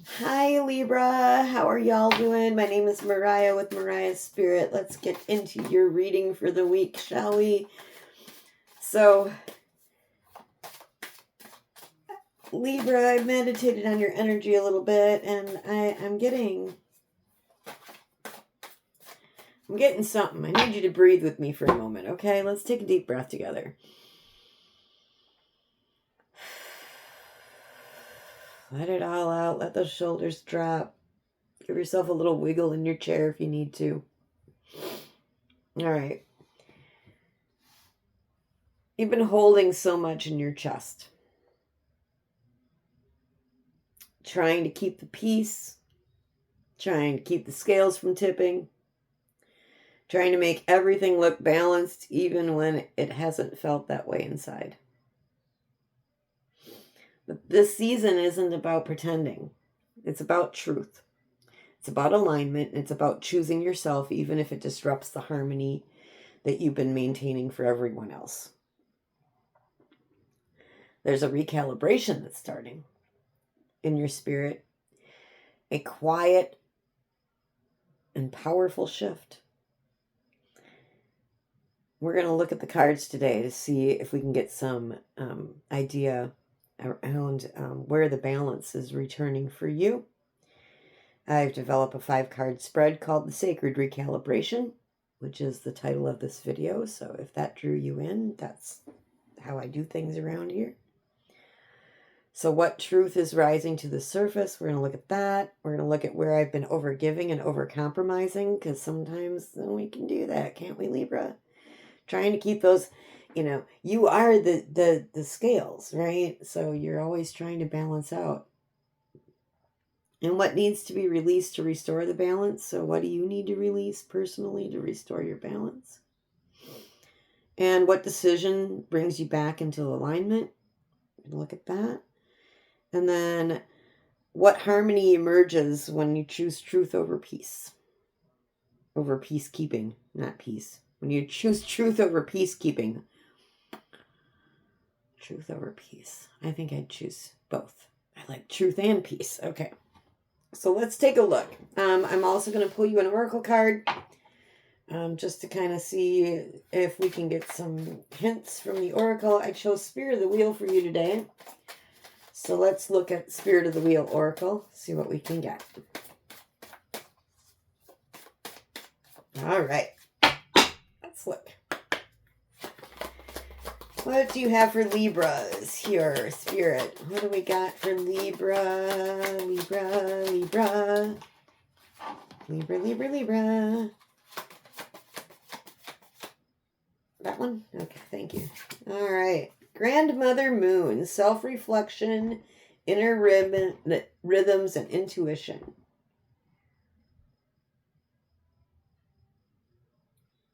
Hi Libra, how are y'all doing? My name is Moriah with Moriah's Spirit. Let's get into your reading for the week, shall we? So, Libra, I've meditated on your energy a little bit, and I'm getting something. I need you to breathe with me for a moment, okay? Let's take a deep breath together. Let it all out. Let those shoulders drop. Give yourself a little wiggle in your chair if you need to. All right. You've been holding so much in your chest. Trying to keep the peace. Trying to keep the scales from tipping. Trying to make everything look balanced even when it hasn't felt that way inside. But this season isn't about pretending. It's about truth. It's about alignment. It's about choosing yourself even if it disrupts the harmony that you've been maintaining for everyone else. There's a recalibration that's starting in your spirit. A quiet and powerful shift. We're going to look at the cards today to see if we can get some idea around where the balance is returning for you. I've developed a 5-card spread called the Sacred Recalibration, which is the title of this video. So if that drew you in, that's how I do things around here. So what truth is rising to the surface? We're going to look at that. We're going to look at where I've been over-giving and over-compromising, because sometimes we can do that, can't we, Libra? Trying to keep those, you are the scales, right? So you're always trying to balance out. And what needs to be released to restore the balance? So what do you need to release personally to restore your balance? And what decision brings you back into alignment? Look at that. And then what harmony emerges when you choose truth over peace? Over peacekeeping, not peace. When you choose truth over peacekeeping. Truth over peace. I think I'd choose both. I like truth and peace. Okay. So let's take a look. I'm also going to pull you an oracle card just to kind of see if we can get some hints from the oracle. I chose Spirit of the Wheel for you today. So let's look at Spirit of the Wheel oracle, see what we can get. All right. Let's look. What do you have for Libras here, Spirit? What do we got for Libra? Libra, Libra. Libra, Libra, Libra. That one? Okay, thank you. All right. Grandmother Moon, self-reflection, inner rhythms, and intuition.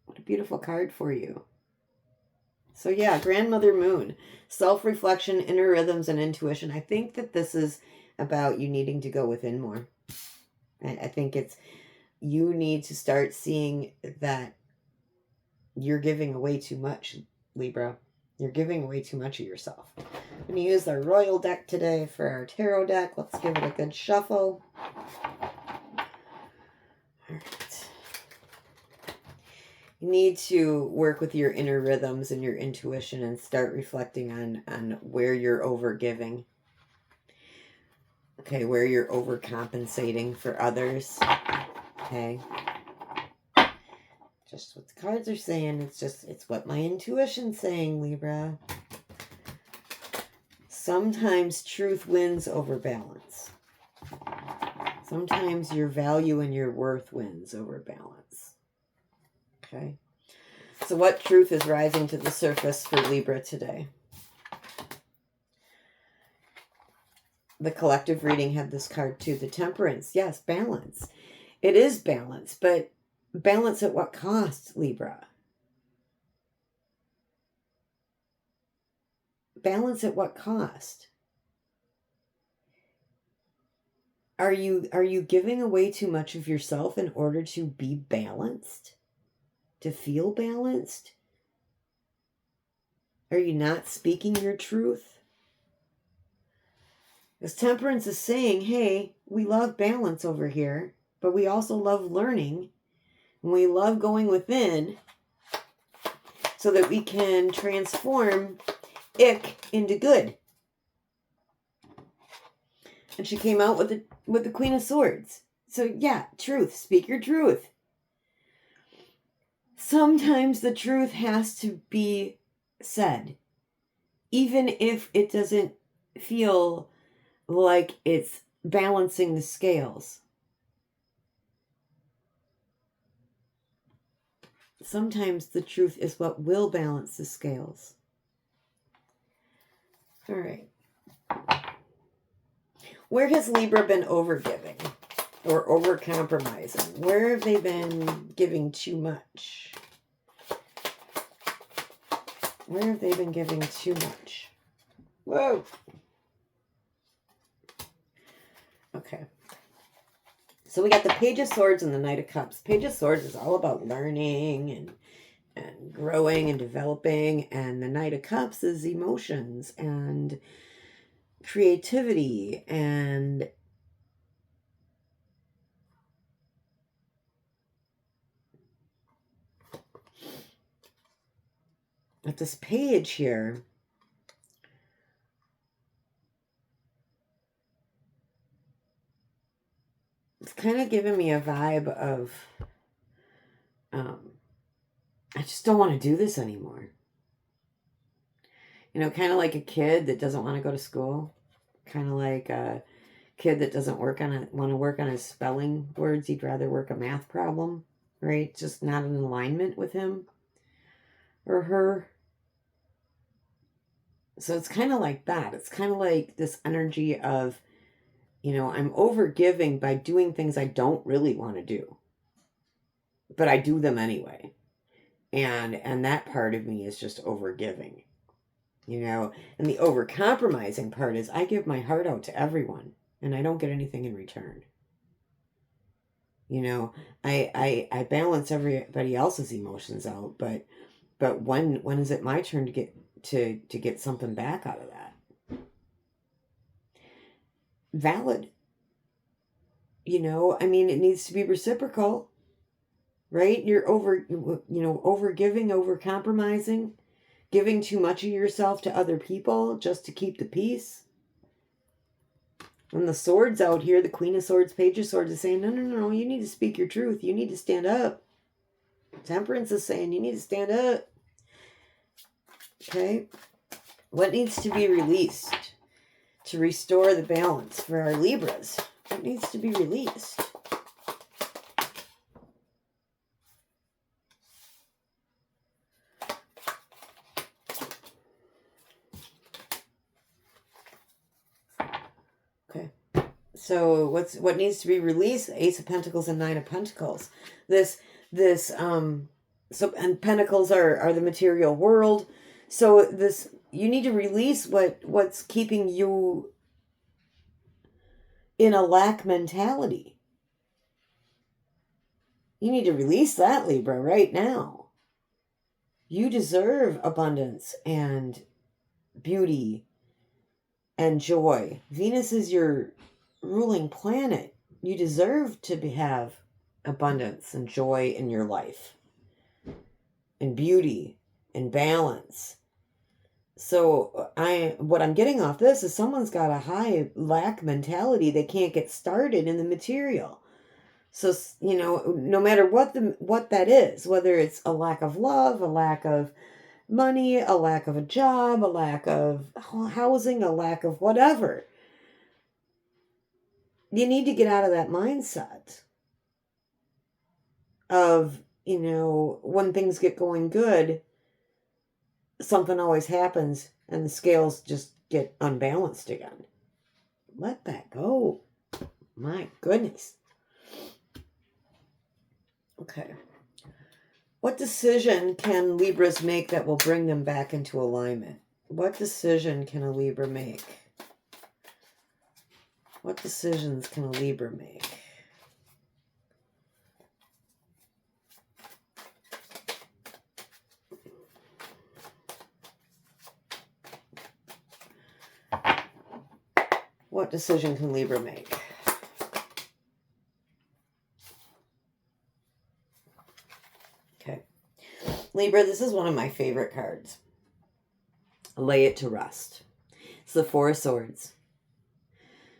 What a beautiful card for you. So yeah, Grandmother Moon, self-reflection, inner rhythms, and intuition. I think that this is about you needing to go within more. I think it's you need to start seeing that you're giving away too much, Libra. You're giving away too much of yourself. I'm going to use our Royal deck today for our Tarot deck. Let's give it a good shuffle. All right. You need to work with your inner rhythms and your intuition and start reflecting on where you're overgiving. Okay, where you're overcompensating for others. Okay. Just what the cards are saying. It's what my intuition's saying, Libra. Sometimes truth wins over balance. Sometimes your value and your worth wins over balance. Okay. So what truth is rising to the surface for Libra today? The collective reading had this card too. The Temperance. Yes, balance. It is balance, but balance at what cost, Libra? Balance at what cost? Are you giving away too much of yourself in order to be balanced? To feel balanced? Are you not speaking your truth? Because Temperance is saying, hey, we love balance over here, but we also love learning. And we love going within so that we can transform ick into good. And she came out with the Queen of Swords. So yeah, truth. Speak your truth. Sometimes the truth has to be said, even if it doesn't feel like it's balancing the scales. Sometimes the truth is what will balance the scales. All right. Where has Libra been overgiving or overcompromising? Where have they been giving too much? Where have they been giving too much? Whoa. Okay. So we got the Page of Swords and the Knight of Cups. Page of Swords is all about learning and growing and developing. And the Knight of Cups is emotions and creativity and at this page here, it's kind of giving me a vibe of, I just don't want to do this anymore. You know, kind of like a kid that doesn't want to go to school. Kind of like a kid that doesn't want to work on his spelling words. He'd rather work a math problem, right? Just not in alignment with him or her. So it's kind of like that. It's kind of like this energy of, you know, I'm overgiving by doing things I don't really want to do, but I do them anyway. And that part of me is just overgiving, you know. And the overcompromising part is I give my heart out to everyone and I don't get anything in return. You know, I balance everybody else's emotions out, but when is it my turn to get something back out of that? Valid. You know, I mean, it needs to be reciprocal, right? You're over giving, over compromising, giving too much of yourself to other people just to keep the peace. When the Swords out here, the Queen of Swords, Page of Swords is saying, no, you need to speak your truth. You need to stand up. Temperance is saying you need to stand up. Okay? What needs to be released to restore the balance for our Libras? What needs to be released? Okay. So what needs to be released? Ace of Pentacles and Nine of Pentacles. So and Pentacles are the material world. So this, you need to release what's keeping you in a lack mentality. You need to release that, Libra, right now. You deserve abundance and beauty and joy. Venus is your ruling planet. You deserve to have abundance and joy in your life, and beauty and balance. So what I'm getting off this is someone's got a high lack mentality. They can't get started in the material. So, you know, no matter what that is, whether it's a lack of love, a lack of money, a lack of a job, a lack of housing, a lack of whatever, you need to get out of that mindset of, you know, when things get going good, something always happens and the scales just get unbalanced again. Let that go. My goodness. Okay. What decision can Libras make that will bring them back into alignment? What decision can a Libra make? What decisions can a Libra make? What decision can Libra make? Libra, this is one of my favorite cards. Lay it to rest. It's the Four of Swords.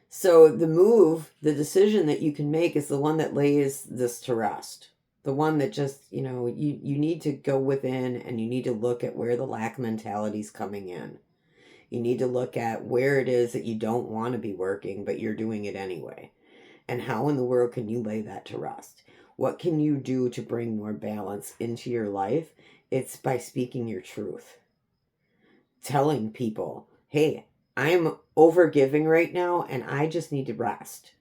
So the decision that you can make is the one that lays this to rest. The one that just, you need to go within and you need to look at where the lack mentality is coming in. You need to look at where it is that you don't want to be working, but you're doing it anyway. And how in the world can you lay that to rest? What can you do to bring more balance into your life? It's by speaking your truth. Telling people, hey, I'm overgiving right now and I just need to rest.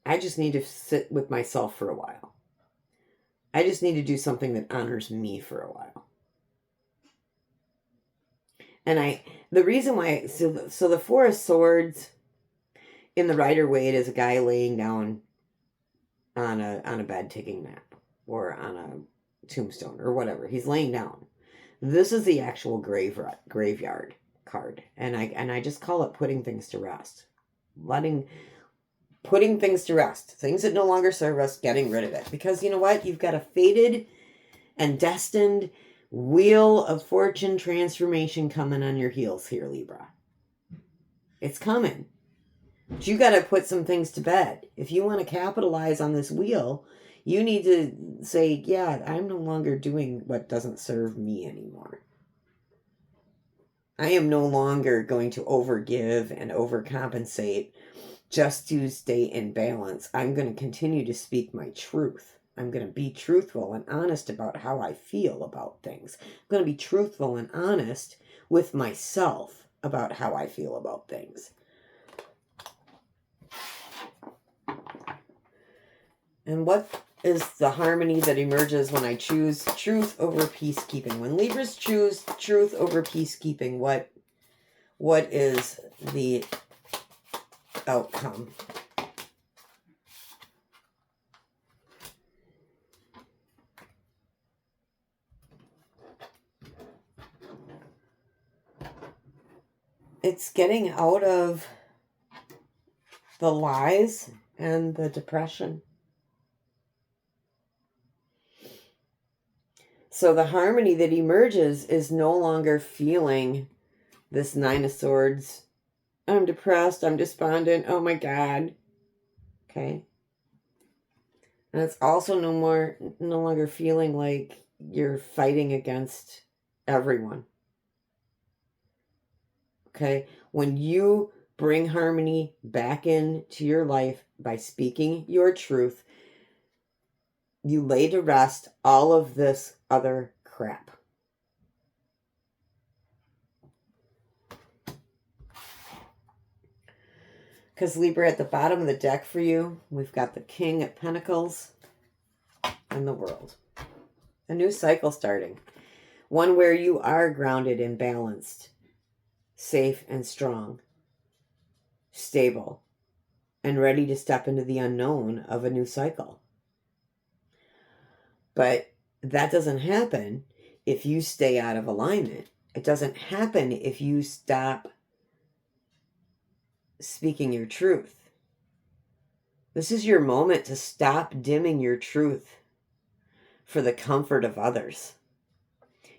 I just need to sit with myself for a while. I just need to do something that honors me for a while. And the reason why, so the Four of Swords in the Rider-Waite is a guy laying down on a bed taking a nap or on a tombstone or whatever. He's laying down. This is the actual graveyard card. And I just call it putting things to rest. Putting things to rest. Things that no longer serve us, getting rid of it. Because you know what? You've got a fated and destined wheel of fortune transformation coming on your heels here, Libra. It's coming. But you got to put some things to bed. If you want to capitalize on this wheel, you need to say, yeah, I'm no longer doing what doesn't serve me anymore. I am no longer going to overgive and overcompensate just to stay in balance. I'm going to continue to speak my truth. I'm going to be truthful and honest about how I feel about things. I'm going to be truthful and honest with myself about how I feel about things. And what is the harmony that emerges when I choose truth over peacekeeping? When Libras choose truth over peacekeeping, what is the outcome? It's getting out of the lies and the depression. So the harmony that emerges is no longer feeling this Nine of Swords. I'm depressed, I'm despondent, oh my God. Okay. And it's also no longer feeling like you're fighting against everyone. Okay. When you bring harmony back into your life by speaking your truth, you lay to rest all of this other crap. Because Libra, at the bottom of the deck for you, we've got the King of Pentacles and the World. A new cycle starting. One where you are grounded and balanced, safe and strong, stable, and ready to step into the unknown of a new cycle. But that doesn't happen if you stay out of alignment. It doesn't happen if you stop speaking your truth. This is your moment to stop dimming your truth for the comfort of others.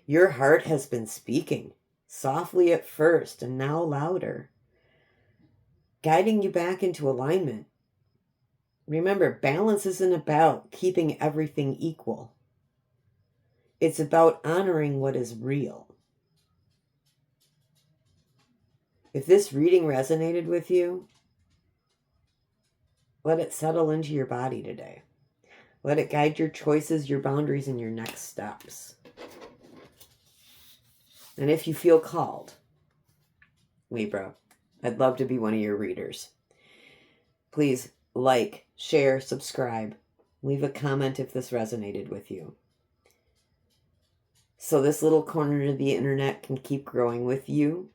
Your heart has been speaking, softly at first and now louder, guiding you back into alignment. Remember, balance isn't about keeping everything equal. It's about honoring what is real. If this reading resonated with you, let it settle into your body today. Let it guide your choices, your boundaries, and your next steps. And if you feel called, Libra, I'd love to be one of your readers. Please like, share, subscribe. Leave a comment if this resonated with you. So this little corner of the internet can keep growing with you.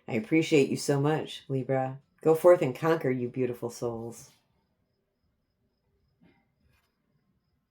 I appreciate you so much, Libra. Go forth and conquer, you beautiful souls.